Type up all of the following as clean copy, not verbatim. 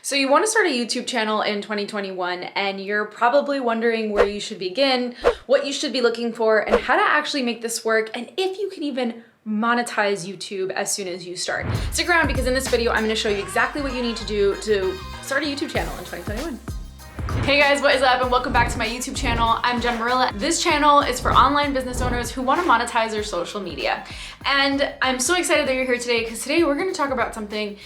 So you want to start a YouTube channel in 2021 and you're probably wondering where you should begin, what you should be looking for, and how to actually make this work, and if you can even monetize YouTube as soon as you start. Stick around because in this video, I'm going to show you exactly what you need to do to start a YouTube channel in 2021. Hey guys, what is up and welcome back to my YouTube channel. I'm Morilla. This channel is for online business owners who want to monetize their social media. And I'm so excited that you're here today because today we're going to talk about something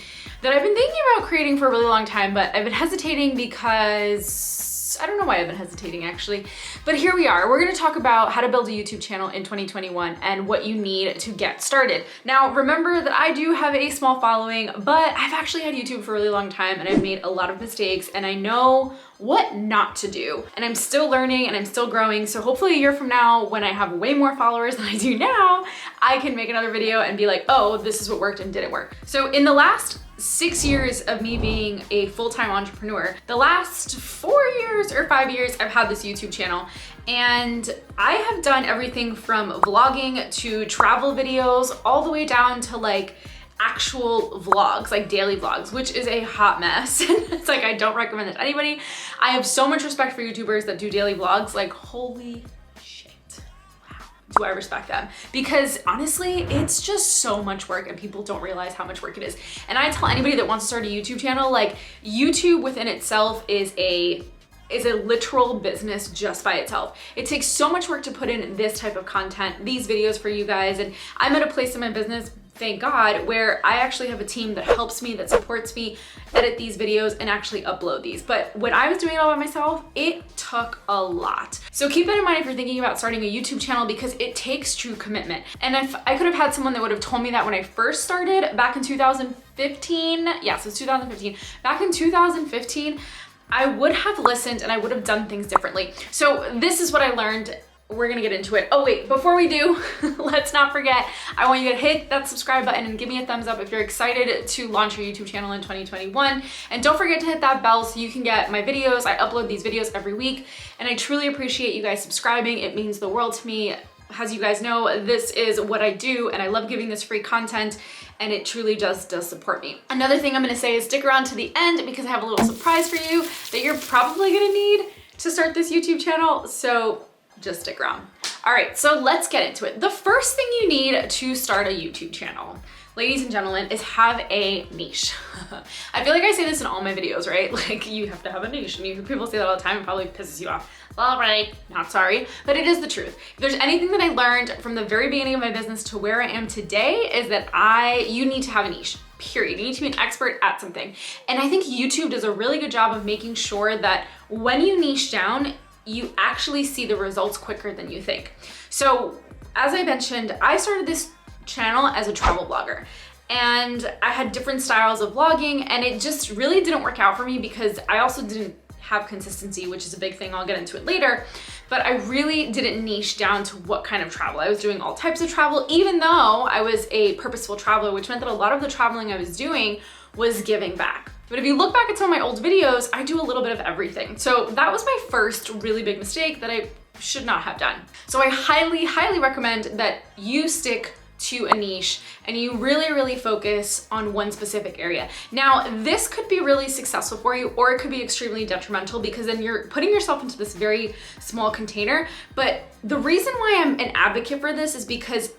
that I've been thinking about creating for a really long time, but I've been hesitating because I don't know why I've been hesitating actually, but here we are. We're going to talk about how to build a YouTube channel in 2021 and what you need to get started. Now, remember that I do have a small following, but I've actually had YouTube for a really long time and I've made a lot of mistakes and I know what not to do. And I'm still learning and I'm still growing. So hopefully a year from now, when I have way more followers than I do now, I can make another video and be like, oh, this is what worked and didn't work. So in the last 6 years of me being a full-time entrepreneur, the last 4 years or 5 years, I've had this YouTube channel and I have done everything from vlogging to travel videos, all the way down to like actual vlogs, like daily vlogs, which is a hot mess. It's like, I don't recommend it to anybody. I have so much respect for YouTubers that do daily vlogs, like holy shit. Wow. Do I respect them? Because honestly, it's just so much work and people don't realize how much work it is. And I tell anybody that wants to start a YouTube channel, like YouTube within itself is a literal business just by itself. It takes so much work to put in this type of content, these videos for you guys. And I'm at a place in my business, thank God, where I actually have a team that helps me, that supports me, edit these videos and actually upload these. But when I was doing it all by myself, it took a lot. So keep that in mind if you're thinking about starting a YouTube channel because it takes true commitment. And if I could have had someone that would have told me that when I first started back in 2015, yes, it was 2015. Back in 2015, I would have listened and I would have done things differently. So this is what I learned. We're gonna get into it. Oh wait, before we do, let's not forget, I want you to hit that subscribe button and give me a thumbs up if you're excited to launch your YouTube channel in 2021. And don't forget to hit that bell so you can get my videos. I upload these videos every week and I truly appreciate you guys subscribing. It means the world to me. As you guys know, this is what I do and I love giving this free content and it truly does support me. Another thing I'm gonna say is stick around to the end because I have a little surprise for you that you're probably gonna need to start this YouTube channel, so just stick around. All right, so let's get into it. The first thing you need to start a YouTube channel, ladies and gentlemen, is have a niche. I feel like I say this in all my videos, right? Like you have to have a niche and you hear people say that all the time, it probably pisses you off. All right, not sorry, but it is the truth. If there's anything that I learned from the very beginning of my business to where I am today is that you need to have a niche, period. You need to be an expert at something. And I think YouTube does a really good job of making sure that when you niche down, you actually see the results quicker than you think. So as I mentioned, I started this channel as a travel blogger and I had different styles of vlogging and it just really didn't work out for me because I also didn't have consistency, which is a big thing. I'll get into it later, but I really didn't niche down to what kind of travel. I was doing all types of travel, even though I was a purposeful traveler, which meant that a lot of the traveling I was doing was giving back. But if you look back at some of my old videos, I do a little bit of everything. So that was my first really big mistake that I should not have done. So I highly, highly recommend that you stick to a niche and you really, really focus on one specific area. Now, this could be really successful for you or it could be extremely detrimental because then you're putting yourself into this very small container. But the reason why I'm an advocate for this is because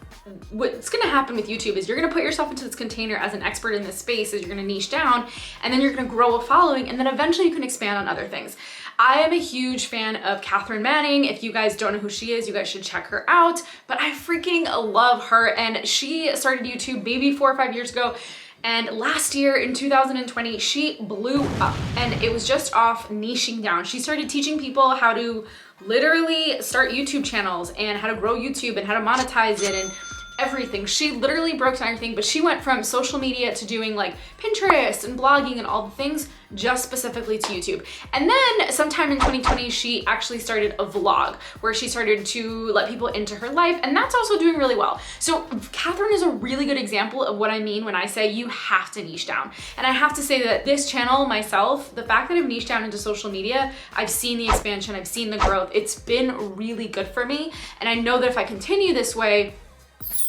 what's gonna happen with YouTube is you're gonna put yourself into this container as an expert in this space, as you're gonna niche down, and then you're gonna grow a following, and then eventually you can expand on other things. I am a huge fan of Catherine Manning. If you guys don't know who she is, you guys should check her out, but I freaking love her, and she started YouTube maybe 4 or 5 years ago. And last year in 2020, she blew up and it was just off niching down. She started teaching people how to literally start YouTube channels and how to grow YouTube and how to monetize it and everything. She literally broke down everything, but she went from social media to doing like Pinterest and blogging and all the things just specifically to YouTube. And then sometime in 2020, she actually started a vlog where she started to let people into her life, and that's also doing really well. So Catherine is a really good example of what I mean when I say you have to niche down. And I have to say that this channel myself, the fact that I've niched down into social media, I've seen the expansion, I've seen the growth. It's been really good for me. And I know that if I continue this way,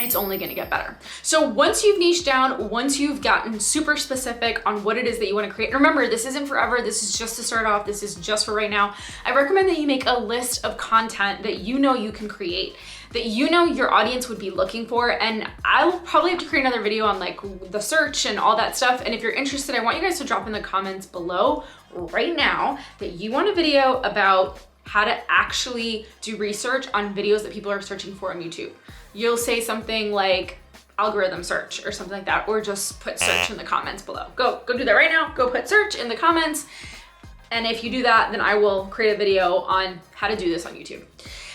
it's only gonna get better. So once you've niched down, once you've gotten super specific on what it is that you wanna create, and remember, this isn't forever, this is just to start off, this is just for right now. I recommend that you make a list of content that you know you can create, that you know your audience would be looking for, and I'll probably have to create another video on like the search and all that stuff. And if you're interested, I want you guys to drop in the comments below right now that you want a video about how to actually do research on videos that people are searching for on YouTube. You'll say something like algorithm search or something like that, or just put search in the comments below. Go do that right now. Go put search in the comments. And if you do that, then I will create a video on how to do this on YouTube.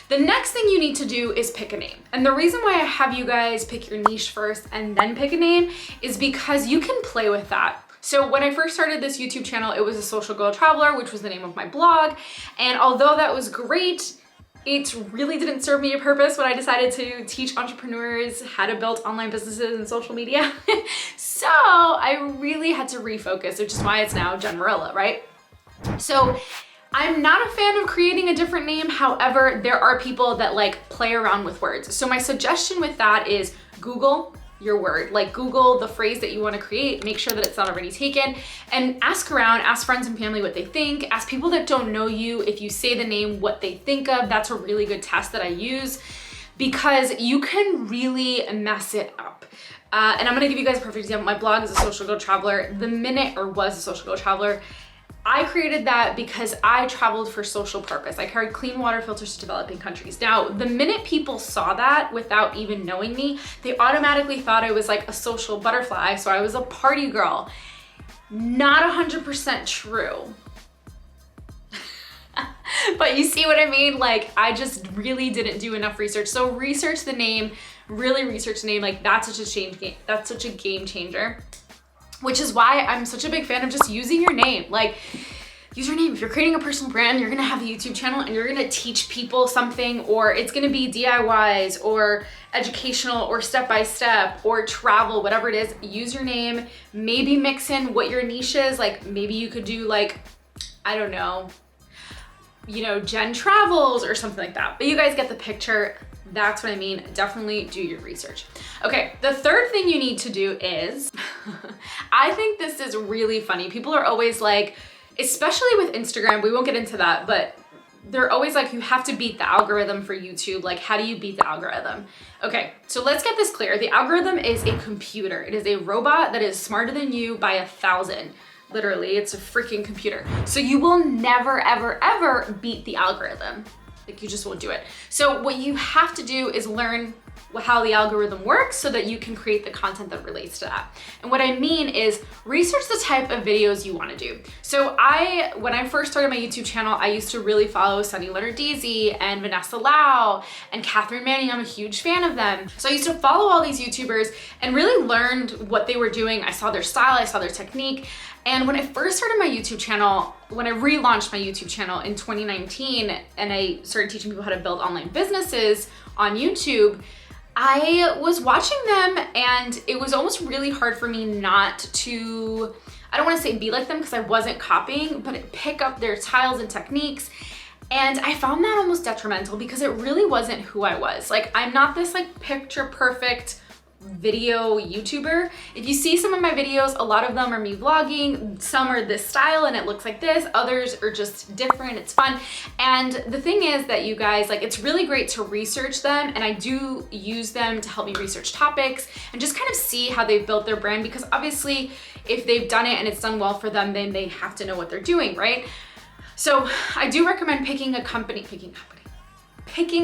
The next thing you need to do is pick a name. And the reason why I have you guys pick your niche first and then pick a name is because you can play with that. So when I first started this YouTube channel, it was A Social Girl Traveler, which was the name of my blog. And although that was great, it really didn't serve me a purpose when I decided to teach entrepreneurs how to build online businesses and social media. So I really had to refocus, which is why it's now Jen Morilla, right? So I'm not a fan of creating a different name. However, there are people that like play around with words. So my suggestion with that is Google your word, like Google the phrase that you want to create, make sure that it's not already taken, and ask around, ask friends and family what they think, ask people that don't know you, if you say the name, what they think of. That's a really good test that I use because you can really mess it up. And I'm gonna give you guys a perfect example. My blog is A Social Girl Traveler. Was A Social Girl Traveler. I created that because I traveled for social purpose. I carried clean water filters to developing countries. Now, the minute people saw that without even knowing me, they automatically thought I was like a social butterfly, so I was a party girl. Not 100% true. But you see what I mean? Like, I just really didn't do enough research. So research the name, really research the name. Like, that's such a game changer. Which is why I'm such a big fan of just using your name. Like, use your name. If you're creating a personal brand, you're gonna have a YouTube channel and you're gonna teach people something, or it's gonna be DIYs or educational or step-by-step or travel, whatever it is, use your name. Maybe mix in what your niche is. Like, maybe you could do like, I don't know, you know, Jen Travels or something like that. But you guys get the picture. That's what I mean. Definitely do your research. Okay, the third thing you need to do is, I think this is really funny. People are always like, especially with Instagram, we won't get into that, but they're always like, you have to beat the algorithm for YouTube. Like, how do you beat the algorithm? Okay, so let's get this clear. The algorithm is a computer. It is a robot that is smarter than you by 1,000. Literally, it's a freaking computer. So you will never, ever, ever beat the algorithm. Like, you just won't do it. So what you have to do is learn how the algorithm works so that you can create the content that relates to that. And what I mean is research the type of videos you want to do. So when I first started my YouTube channel, I used to really follow Sunny Leonard Daisy and Vanessa Lau and Catherine Manning. I'm a huge fan of them. So I used to follow all these YouTubers and really learned what they were doing. I saw their style, I saw their technique. And when I first started my YouTube channel, when I relaunched my YouTube channel in 2019, and I started teaching people how to build online businesses on YouTube, I was watching them and it was almost really hard for me not to, I don't want to say be like them because I wasn't copying, but pick up their styles and techniques. And I found that almost detrimental because it really wasn't who I was. Like, I'm not this like picture perfect video YouTuber. If you see some of my videos, a lot of them are me vlogging, some are this style and it looks like this, others are just different, it's fun. And the thing is that you guys, like, it's really great to research them, and I do use them to help me research topics and just kind of see how they've built their brand, because obviously if they've done it and it's done well for them, then they have to know what they're doing, right? So I do recommend picking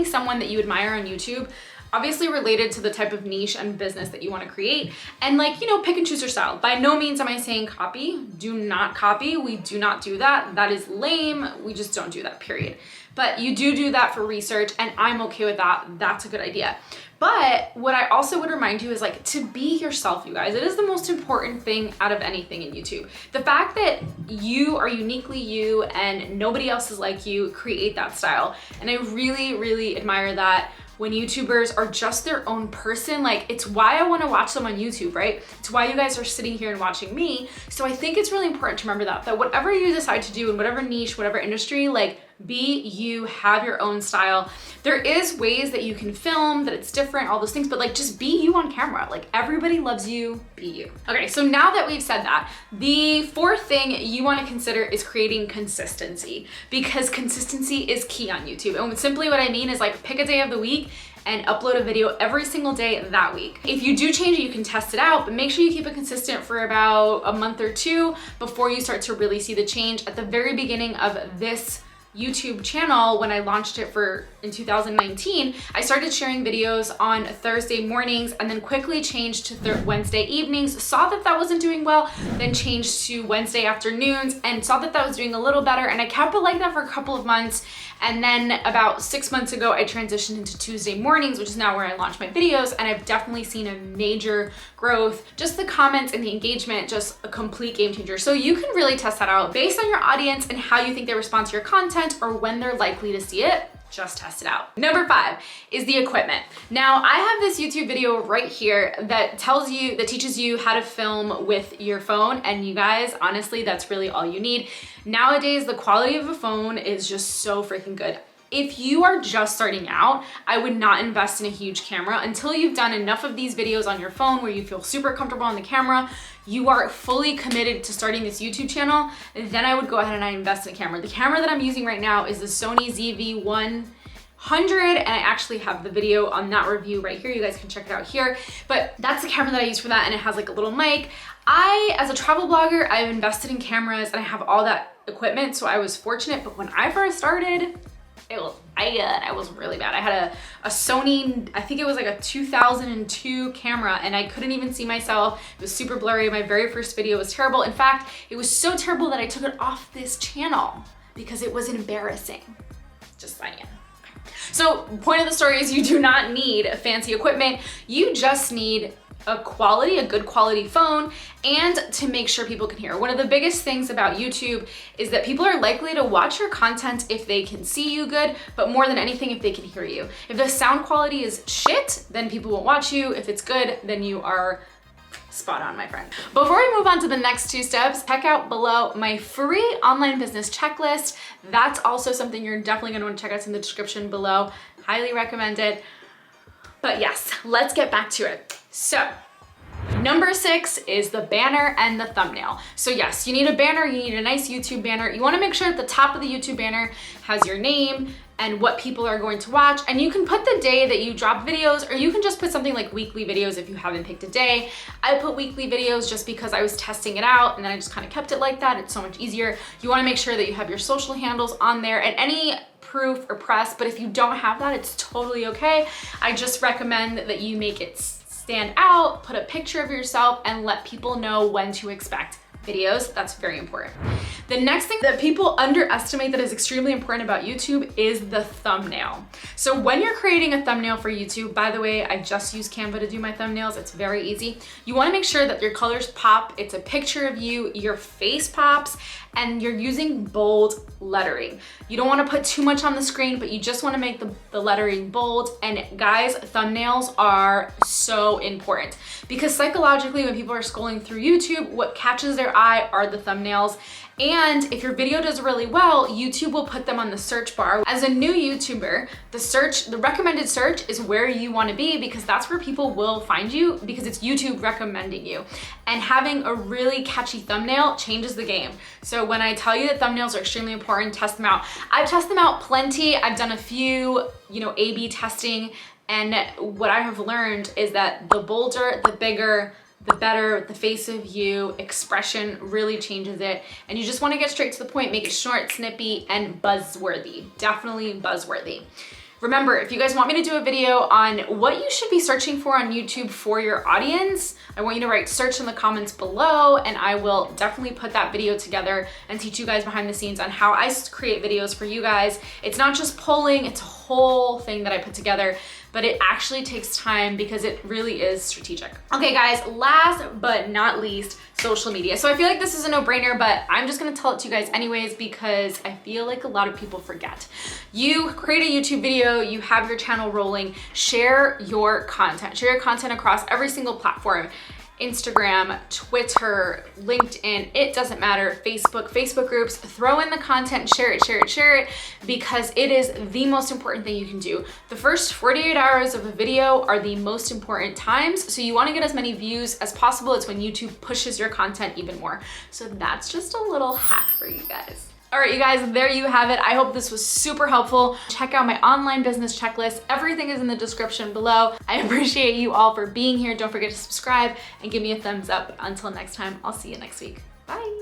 someone that you admire on YouTube, obviously related to the type of niche and business that you want to create, and like, you know, pick and choose your style. By no means am I saying copy. Do not copy. We do not do that. That is lame. We just don't do that, period. But you do that for research, and I'm okay with that. That's a good idea. But what I also would remind you is like to be yourself, you guys. It is the most important thing out of anything in YouTube. The fact that you are uniquely you and nobody else is like you, create that style. And I really, really admire that when YouTubers are just their own person. Like, it's why I want to watch them on YouTube, right? It's why you guys are sitting here and watching me. So I think it's really important to remember that whatever you decide to do in whatever niche, whatever industry, like, Be you, have your own style. There is ways that you can film, that it's different, all those things, but like just be you on camera. Like everybody loves you, be you. Okay, so now that we've said that, the fourth thing you wanna consider is creating consistency, because consistency is key on YouTube. And simply what I mean is like pick a day of the week and upload a video every single day that week. If you do change it, you can test it out, but make sure you keep it consistent for about a month or two before you start to really see the change. At the very beginning of this YouTube channel, when I launched it in 2019, I started sharing videos on Thursday mornings and then quickly changed to Wednesday evenings, saw that that wasn't doing well, then changed to Wednesday afternoons and saw that that was doing a little better, and I kept it like that for a couple of months. And then about 6 months ago, I transitioned into Tuesday mornings, which is now where I launch my videos, and I've definitely seen a major growth. Just the comments and the engagement, just a complete game changer. So you can really test that out based on your audience and how you think they respond to your content or when they're likely to see it. Just test it out. Number 5 is the equipment. Now I have this YouTube video right here that teaches you how to film with your phone. And you guys, honestly, that's really all you need. Nowadays, the quality of a phone is just so freaking good. If you are just starting out, I would not invest in a huge camera until you've done enough of these videos on your phone where you feel super comfortable on the camera, you are fully committed to starting this YouTube channel, then I would go ahead and I invest in a camera. The camera that I'm using right now is the Sony ZV-100, and I actually have the video on that review right here. You guys can check it out here, but that's the camera that I use for that, and it has like a little mic. As a travel blogger, I've invested in cameras and I have all that equipment, so I was fortunate, but when I first started, I was really bad. I had a Sony, I think it was like a 2002 camera, and I couldn't even see myself. It was super blurry. My very first video was terrible. In fact, it was so terrible that I took it off this channel because it was embarrassing. Just saying. So point of the story is you do not need fancy equipment. You just need a good quality phone, and to make sure people can hear. One of the biggest things about YouTube is that people are likely to watch your content if they can see you good, but more than anything, if they can hear you. If the sound quality is shit, then people won't watch you. If it's good, then you are spot on, my friend. Before we move on to the next 2 steps, check out below my free online business checklist. That's also something you're definitely gonna want to check out in the description below. Highly recommend it. But yes, let's get back to it. So, number 6 is the banner and the thumbnail. So yes, you need a banner, you need a nice YouTube banner. You wanna make sure at the top of the YouTube banner has your name and what people are going to watch. And you can put the day that you drop videos, or you can just put something like weekly videos if you haven't picked a day. I put weekly videos just because I was testing it out, and then I just kind of kept it like that. It's so much easier. You wanna make sure that you have your social handles on there and any proof or press, but if you don't have that, it's totally okay. I just recommend that you make it stand out, put a picture of yourself, and let people know when to expect videos. That's very important. The next thing that people underestimate that is extremely important about YouTube is the thumbnail. So when you're creating a thumbnail for YouTube, by the way, I just use Canva to do my thumbnails. It's very easy. You wanna make sure that your colors pop, it's a picture of you, your face pops, and you're using bold lettering. You don't wanna put too much on the screen, but you just wanna make the lettering bold. And guys, thumbnails are so important because psychologically, when people are scrolling through YouTube, what catches their eye are the thumbnails. And if your video does really well, YouTube will put them on the search bar. As a new YouTuber, the recommended search is where you want to be, because that's where people will find you, because it's YouTube recommending you. And having a really catchy thumbnail changes the game. So when I tell you that thumbnails are extremely important, test them out. I've tested them out plenty. I've done a few, A/B testing. And what I have learned is that the bolder, the bigger, the better the face of you expression really changes it. And you just want to get straight to the point, make it short, snippy, and buzzworthy. Definitely buzzworthy. Remember, if you guys want me to do a video on what you should be searching for on YouTube for your audience, I want you to write search in the comments below, and I will definitely put that video together and teach you guys behind the scenes on how I create videos for you guys. It's not just polling, it's a whole thing that I put together, but it actually takes time because it really is strategic. Okay guys, last but not least, social media. So I feel like this is a no-brainer, but I'm just gonna tell it to you guys anyways because I feel like a lot of people forget. You create a YouTube video, you have your channel rolling, share your content. Share your content across every single platform. Instagram, Twitter, LinkedIn, it doesn't matter, Facebook groups, throw in the content, share it, because it is the most important thing you can do. The first 48 hours of a video are the most important times, so you wanna get as many views as possible. It's when YouTube pushes your content even more. So that's just a little hack for you guys. All right, you guys, there you have it. I hope this was super helpful. Check out my online business checklist. Everything is in the description below. I appreciate you all for being here. Don't forget to subscribe and give me a thumbs up. Until next time, I'll see you next week. Bye.